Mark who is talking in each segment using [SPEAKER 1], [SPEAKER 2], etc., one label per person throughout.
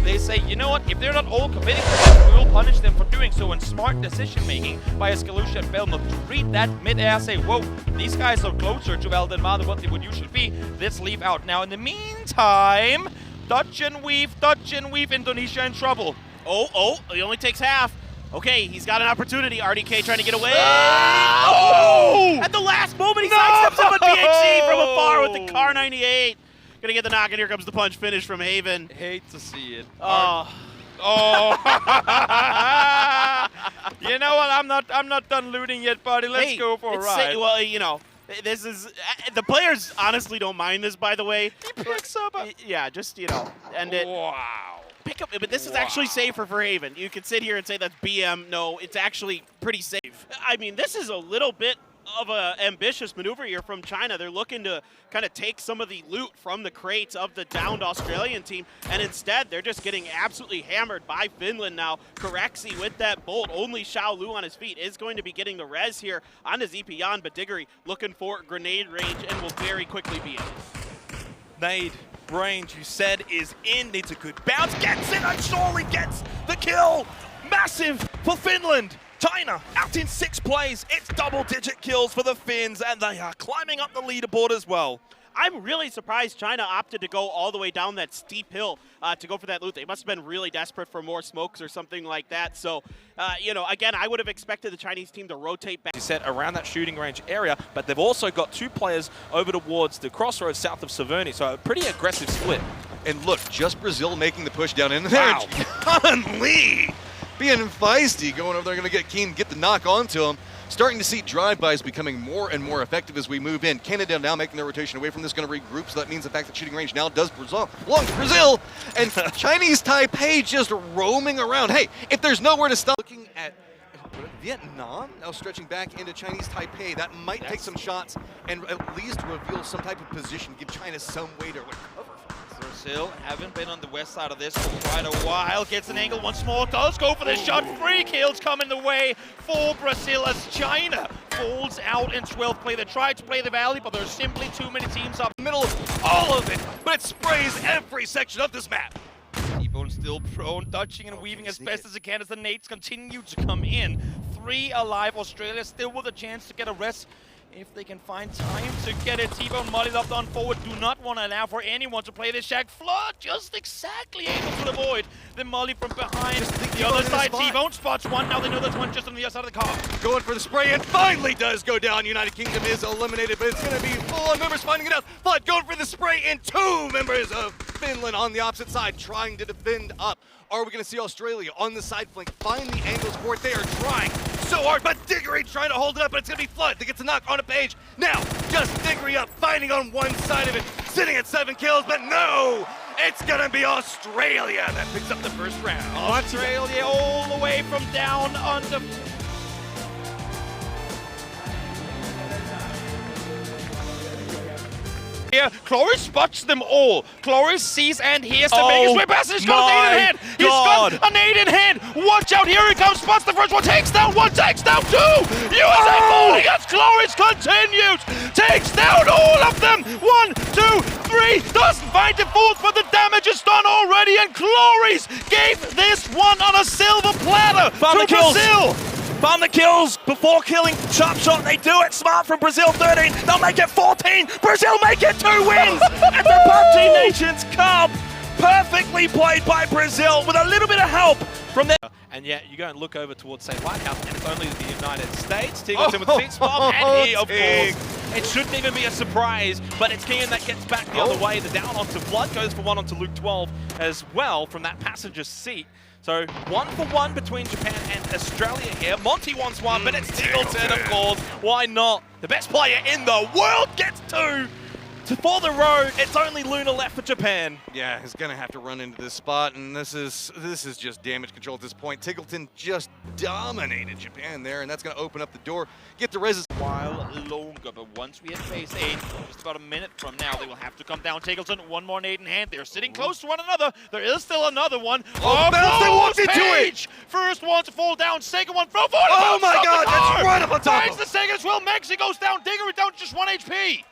[SPEAKER 1] They say, you know what, if they're not all committing to this, we will punish them for doing so. And smart decision-making by Escalucia and Belmont to read that mid-air, say, whoa, these guys are closer to Valdemar than what they would usually be. Let's leave out. Now, in the meantime, dodge and weave, Indonesia in trouble.
[SPEAKER 2] Oh, he only takes half. Okay, he's got an opportunity. RDK trying to get away.
[SPEAKER 1] Oh!
[SPEAKER 2] At the last moment, he sidesteps him with BHC from afar with the Car 98. Gonna get the knock, and here comes the punch finish from Haven.
[SPEAKER 1] Hate to see it.
[SPEAKER 2] Oh.
[SPEAKER 1] You know what? I'm not done looting yet, buddy. Let's go for a ride.
[SPEAKER 2] Well, you know, this is the players honestly don't mind this. By the way,
[SPEAKER 1] he picks up.
[SPEAKER 2] Yeah, just end it.
[SPEAKER 1] Wow.
[SPEAKER 2] Pick up, but this is actually safer for Haven. You can sit here and say that's BM. No, it's actually pretty safe. I mean, this is a little bit of an ambitious maneuver here from China. They're looking to kind of take some of the loot from the crates of the downed Australian team, and instead they're just getting absolutely hammered by Finland now. Korexi with that bolt, only Xiao Lu on his feet is going to be getting the res here on his Epion, but Diggory looking for grenade range and will very quickly be in.
[SPEAKER 3] Nade range, you said, is in. Needs a good bounce, gets it, and surely gets the kill. Massive for Finland. China out in 6 plays. It's double-digit kills for the Finns, and they are climbing up the leaderboard as well.
[SPEAKER 2] I'm really surprised China opted to go all the way down that steep hill to go for that loot. They must have been really desperate for more smokes or something like that. So, you know, again, I would have expected the Chinese team to rotate back.
[SPEAKER 3] You said around that shooting range area, but they've also got 2 players over towards the crossroads south of Severny, so a pretty aggressive split.
[SPEAKER 4] And look, just Brazil making the push down in there.
[SPEAKER 3] Wow.
[SPEAKER 4] John Lee being feisty, going over there, going to get KEIN, get the knock onto him. Starting to see drive-bys becoming more and more effective as we move in. Canada now making their rotation away from this, going to regroup, so that means the fact that shooting range now does belong to Brazil. And Chinese Taipei just roaming around. Hey, if there's nowhere to stop. Looking at Vietnam now stretching back into Chinese Taipei. That might take some shots and at least reveal some type of position, give China some way to recover.
[SPEAKER 1] Brazil haven't been on the west side of this for quite a while. Gets an angle once more, does go for the shot. 3 kills coming the way for Brazil as China falls out in 12th play. They tried to play the Valley, but there's simply too many teams up.
[SPEAKER 4] Middle of all of it, but it sprays every section of this map.
[SPEAKER 1] T-Bone still prone, dodging and weaving as best as he can as the nades continue to come in. 3 alive. Australia still with a chance to get a rest if they can find time to get it. T-Bone mollied up on forward. Do not want to allow for anyone to play this Shaq. Flood just exactly able to avoid the molly from behind. The other side, T-Bone spots one. Now they know there's one just on the other side of the car.
[SPEAKER 4] Going for the spray and finally does go down. United Kingdom is eliminated, but it's going to be full on members finding it out. Flood going for the spray and 2 members of Finland on the opposite side trying to defend up. Are we going to see Australia on the side flank find the angles for it? They are trying so hard, but Diggory trying to hold it up, but it's going to be Flood that gets a knock on a page. Now, just Diggory up, fighting on one side of it, sitting at 7 kills, but no! It's going to be Australia that picks up the first round.
[SPEAKER 1] Australia all the way from down under. Chloris spots them all. Chloris sees and hears the biggest way pass. He's got a nade in hand. He's got a nade in hand. Watch out, here he comes. Spots the first one. Takes down 1, takes down 2. USA falling as Chloris continues. Takes down all of them. 1, 2, 3. Doesn't find the 4th, but the damage is done already. And Chloris gave this one on a silver platter to Brazil.
[SPEAKER 3] Found the kills before killing Sharp Shot. They do it. Smart from Brazil, 13. They'll make it 14. Brazil make it 2 wins. And the PUBG Nations Cup. Perfectly played by Brazil with a little bit of help from there. And yet you go and look over towards, say, White House, and it's only the United States. Tingleton with the feet spot, and he, of course, it shouldn't even be a surprise, but it's KEIN that gets back the other way. The down onto Flood goes for 1 onto Luke 12 as well from that passenger seat. So 1 for 1 between Japan and Australia here. Monty wants 1, but it's Tingleton, of course. Why not? The best player in the world gets 2. For the road, it's only Luna left for Japan.
[SPEAKER 4] Yeah, he's going to have to run into this spot, and this is just damage control at this point. Tingleton just dominated Japan there, and that's going to open up the door, get the res.
[SPEAKER 1] While longer, but once we hit phase 8, just about a minute from now, they will have to come down. Tingleton, 1 more nade in hand. They're sitting close to one another. There is still another one.
[SPEAKER 4] They walked into it!
[SPEAKER 1] First one to fall down, second one throw forward.
[SPEAKER 4] Oh my God, that's right up on top.
[SPEAKER 1] Finds the second as well. Maxi goes down. Diggory down to just 1 HP.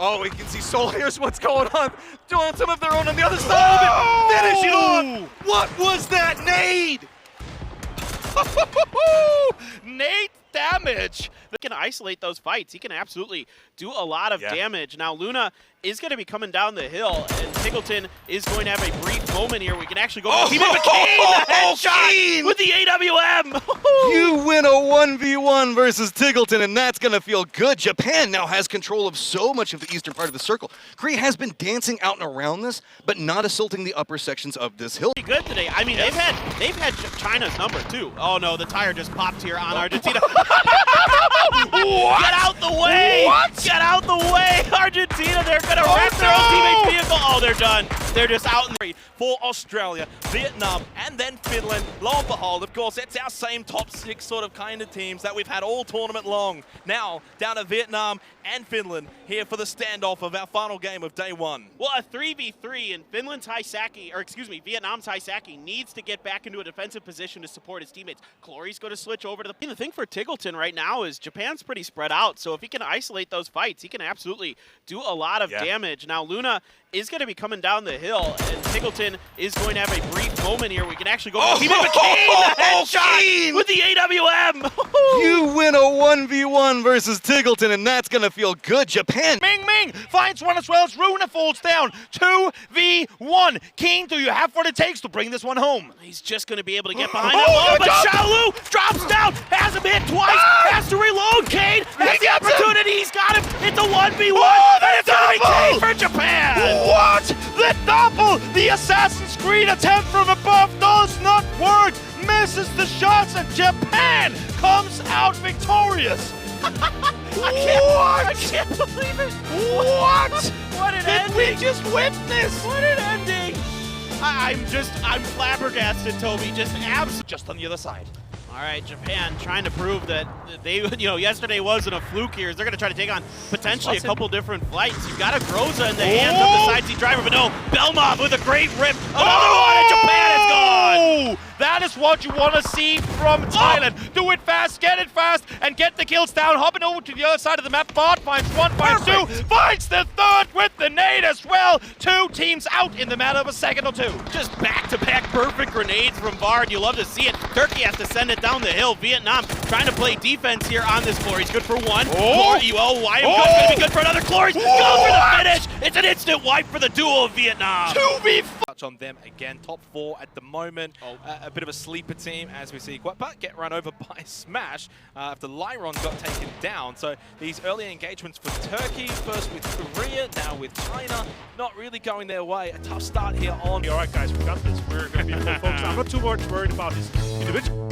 [SPEAKER 3] Oh, we can see Soul. Here's what's going on. Doing some of their own on the other side of it. Finish it off. What was that nade?
[SPEAKER 1] Nate damage.
[SPEAKER 2] He can isolate those fights. He can absolutely do a lot of damage. Now, Luna is going to be coming down the hill, and Tiggleton is going to have a brief moment here. We can actually go team up with KEIN, the headshot with the AWM.
[SPEAKER 4] You win a 1v1 versus Tiggleton, and that's going to feel good. Japan now has control of so much of the eastern part of the circle. Korea has been dancing out and around this, but not assaulting the upper sections of this hill.
[SPEAKER 2] Pretty good today. I mean, they've had China's number too. Oh no, the tire just popped here on Argentina.
[SPEAKER 1] What?
[SPEAKER 2] Get out the way!
[SPEAKER 1] What?
[SPEAKER 2] Get out the way! Argentina, they're gonna wreck their own teammate's vehicle. Oh, they're done. They're just out in the
[SPEAKER 3] for Australia, Vietnam, and then Finland. Lo and behold, of course, it's our same top 6 sort of kind of teams that we've had all tournament long. Now, down to Vietnam and Finland here for the standoff of our final game of day 1.
[SPEAKER 2] Well, a 3v3 and Vietnam's Haisaki needs to get back into a defensive position to support his teammates. Clory's going to switch over to the thing for Tiggleton right now is Japan's pretty spread out, so if he can isolate those fights, he can absolutely do a lot of damage. Now, Luna is going to be coming down the hill, and Tiggleton is going to have a brief moment here. We can actually go team up with KEIN, the headshot with the AWM.
[SPEAKER 4] You win a 1v1 versus Tiggleton, and that's going to feel good. Japan.
[SPEAKER 1] Ming Ming finds one as well as Runa falls down. 2v1. KEIN, do you have what it takes to bring this one home?
[SPEAKER 2] He's just going to be able to get behind that wall, but Xiaolu drops down, has him hit twice, has to reload. KEIN has the opportunity. He's got him. It's a 1v1, and it's going to be KEIN for Japan.
[SPEAKER 1] What? The double! The Assassin's Creed attempt from above does not work! Misses the shots, and Japan comes out victorious!
[SPEAKER 2] I can't believe it!
[SPEAKER 1] What?
[SPEAKER 2] What an
[SPEAKER 1] Did
[SPEAKER 2] ending!
[SPEAKER 1] we just witness?
[SPEAKER 2] What an ending! I'm flabbergasted, Toby.
[SPEAKER 1] Just on the other side.
[SPEAKER 2] All right, Japan trying to prove that they, yesterday wasn't a fluke here. They're going to try to take on potentially a couple different flights. You've got a Groza in the hands of the side seat driver, but no, Belmont with a great rip. Another one, and Japan is gone.
[SPEAKER 1] That is what you want to see from Thailand. Do it fast, get it fast, and get the kills down. Hopping over to the other side of the map. Bart finds one, finds two, finds the third with the nade as well. 2 teams out in the matter of a second or 2.
[SPEAKER 2] Just back-to-back perfect grenades from Bard. You love to see it. Turkey has to send it down the hill. Vietnam trying to play defense here on this floor. He's good for 1. Clory, YM going to be good for another. Clory goes for the finish. It's an instant wipe for the duo of Vietnam.
[SPEAKER 1] 2v5.
[SPEAKER 3] On them again, top 4 at the moment. A bit of a sleeper team as we see Guapat get run over by Smash after Lyron got taken down. So these early engagements for Turkey, first with Korea, now with China, not really going their way. A tough start here on.
[SPEAKER 5] All right, guys, we got this. We're going to be full focused. I'm not too much worried about his individual.